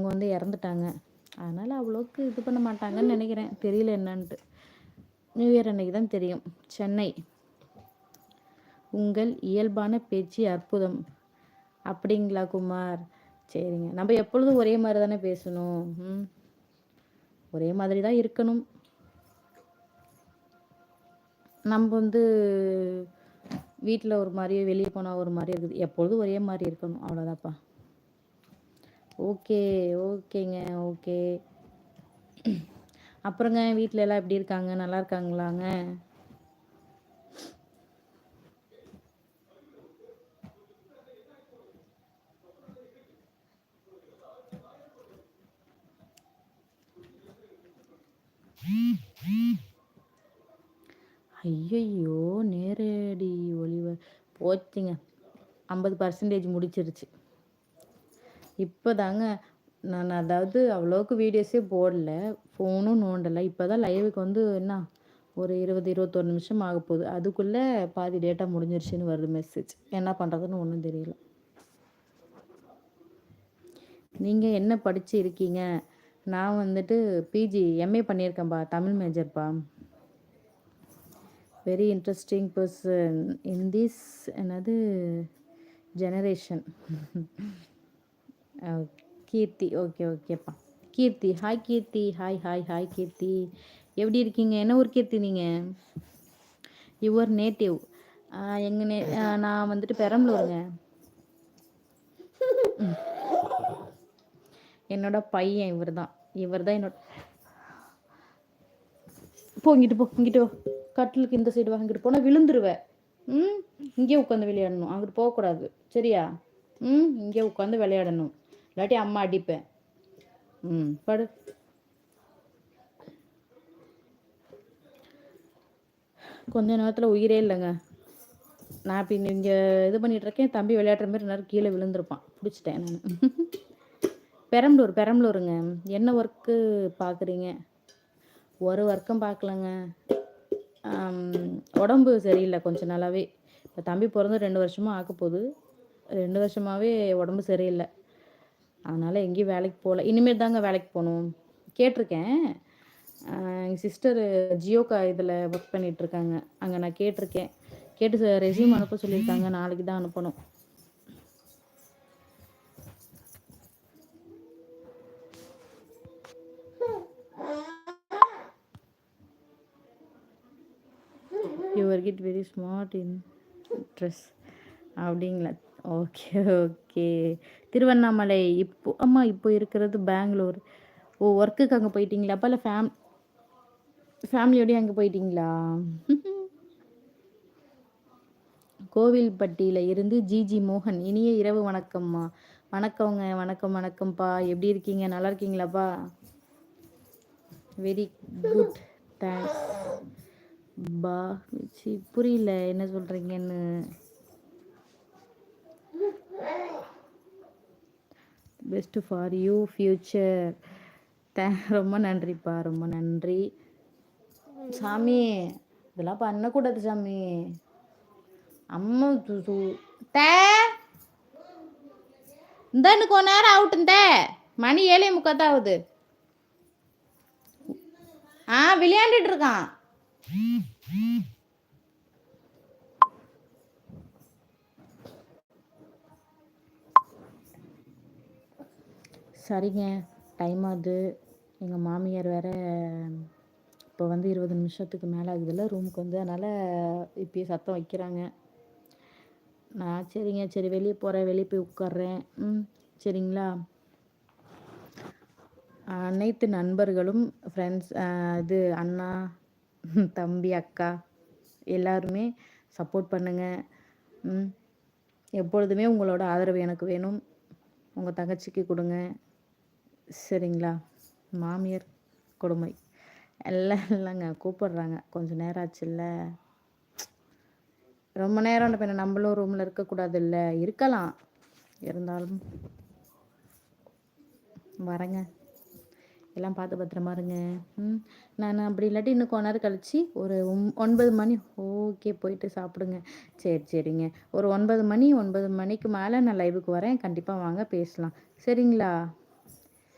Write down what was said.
அவங்க வந்து இறந்துட்டாங்க. அதனால் அவ்வளோக்கு இது பண்ண மாட்டாங்கன்னு நினைக்கிறேன். தெரியல என்னன்ட்டு. நியூ இயர் அன்னைக்கு தான் தெரியும். சென்னை. உங்கள் இயல்பான பேச்சு அற்புதம். அப்படிங்களா குமார்? சரிங்க. நம்ம எப்பொழுதும் ஒரே மாதிரி தானே பேசணும். ஒரே மாதிரி தான் இருக்கணும். நம்ம வந்து வீட்டில் ஒரு மாதிரி, வெளியே போனால் ஒரு மாதிரி இருக்குது. எப்பொழுதும் ஒரே மாதிரி இருக்கணும், அவ்வளோதாப்பா. ஓகே ஓகேங்க. ஓகே. அப்புறங்க வீட்டில் எல்லாம் எப்படி இருக்காங்க? நல்லா இருக்காங்களாங்க? ஐயையோ, நேரடி ஒளிவ போச்சுங்க. 50% முடிச்சிருச்சு. இப்போ தாங்க நான் அதாவது அவ்வளோக்கு வீடியோஸே போடல, ஃபோனும் நோண்டலை. இப்போ தான் லைவுக்கு வந்து என்ன ஒரு 20-21 நிமிஷம் ஆக போகுது. அதுக்குள்ளே பாதி டேட்டா முடிஞ்சிருச்சுன்னு வருது மெசேஜ். என்ன பண்ணுறதுன்னு ஒன்றும் தெரியல. நீங்கள் என்ன படித்து இருக்கீங்க? நான் வந்துட்டு பிஜி எம்ஏ பண்ணியிருக்கேன்ப்பா, தமிழ் மேஜர்ப்பா. Very interesting person in this என்னது ஜெனரேஷன். கீர்த்தி. ஓகே ஓகேப்பா. Keerthi. Hi Keerthi. Hi hi hi Keerthi. எப்படி இருக்கீங்க? என்ன ஊர் கீர்த்தி நீங்கள்? Your native? நான் வந்துட்டு பெரம்பலூருங்க. என்னோட பையன் இவர் தான் என்னோட. இங்கிட்டு போ, இங்கிட்டு கட்டிலுக்கு இந்த சைடு வா. இங்கிட்டு போனால் விழுந்துருவேன். இங்கே உட்காந்து விளையாடணும், அங்கிட்டு போகக்கூடாது, சரியா? இங்கே உட்காந்து விளையாடணும், இல்லாட்டி அம்மா அடிப்பேன். படு. கொஞ்ச நேரத்தில் உயிரே இல்லைங்க. நான் இப்போ இங்கே இது பண்ணிகிட்ருக்கேன். தம்பி விளையாடுற மாதிரி நேரம் கீழே விழுந்திருப்பான். பிடிச்சிட்டேன் நான். பெரம்பலூருங்க. என்ன ஒர்க்கு பார்க்குறீங்க? ஒரு ஒர்க்கும் பார்க்கலங்க. உடம்பு சரியில்லை கொஞ்ச நாளாகவே. இப்போ தம்பி பிறந்து 2 வருஷமாக ஆக்க போகுது. 2 வருஷமாகவே உடம்பு சரியில்லை. அதனால் எங்கேயும் வேலைக்கு போகல. இனிமேல் தாங்க வேலைக்கு போகணும். கேட்டிருக்கேன். எங்கள் சிஸ்டர் ஜியோக்கா இதில் ஒர்க் பண்ணிகிட்ருக்காங்க. அங்கே நான் கேட்டிருக்கேன். கேட்டு ரெஸ்யூம் அனுப்ப சொல்லியிருக்காங்க. நாளைக்கு தான் அனுப்பணும். Your kid very smart in dress. அப்படிங்களா? Okay okay. திருவண்ணாமலை. இப்போ இருக்கிறது பெங்களூர். ஓ, ஒர்க்குக்கு அங்கே போயிட்டீங்களா? அப்போ இல்லை ஃபேமிலியோடய அங்கே போயிட்டீங்களா? கோவில்பட்டியில் இருந்து ஜிஜி மோகன். இனிய இரவு வணக்கம்மா. வணக்கங்க. வணக்கம்ப்பா. எப்படி இருக்கீங்க? நல்லா இருக்கீங்களாப்பா? வெரி குட், தேங்க்ஸ் பா. புரியல என்ன சொல்கிறீங்கன்னு. Best for you future. ரொம்ப நன்றிப்பா, ரொம்ப நன்றி. சாமி, இதெல்லாம் பண்ணக்கூடாது சாமி. அம்மா இந்த இன்னும் கொஞ்ச நேரம் ஆகட்டுந்த. மணி 7:45 தான் ஆகுது. விளையாண்டுட்டு இருக்கான். சரிங்க, டைம் ஆகுது. எங்கள் மாமியார் வேற இப்போ வந்து 20 நிமிஷத்துக்கு மேலே ஆகுதுல்ல ரூமுக்கு வந்து. அதனால் இப்போயே சத்தம் வைக்கிறாங்க. நான் சரிங்க, சரி வெளியே போகிறேன், வெளியே போய் உட்கார்றேன். சரிங்களா? அனைத்து நண்பர்களும், ஃப்ரெண்ட்ஸ், இது அண்ணா, தம்பி, அக்கா எல்லாருமே சப்போர்ட் பண்ணுங்கள். எப்பொழுதுமே உங்களோட ஆதரவு எனக்கு வேணும். உங்கள் தங்கச்சிக்கு கொடுங்க, சரிங்களா? மாமியார் கொடுமை எல்லாம் இல்லைங்க, கூப்பிடுறாங்க. கொஞ்சம் நேரம் ஆச்சுல்ல. ரொம்ப நேரம் இப்போ நம்மளும் ரூமில் இருக்கக்கூடாது இல்லை, இருக்கலாம், இருந்தாலும் வரேங்க. எல்லாம் பார்த்து பத்திரமா இருங்க. நான் அப்படி இல்லாட்டி இன்னும் கொஞ்ச நேரம் கழிச்சு ஒரு 9 மணி. ஓகே, போயிட்டு சாப்பிடுங்க. சரிங்க. ஒரு 9 மணிக்கு மேலே நான் லைவுக்கு வரேன். கண்டிப்பாக வாங்க, பேசலாம், சரிங்களா?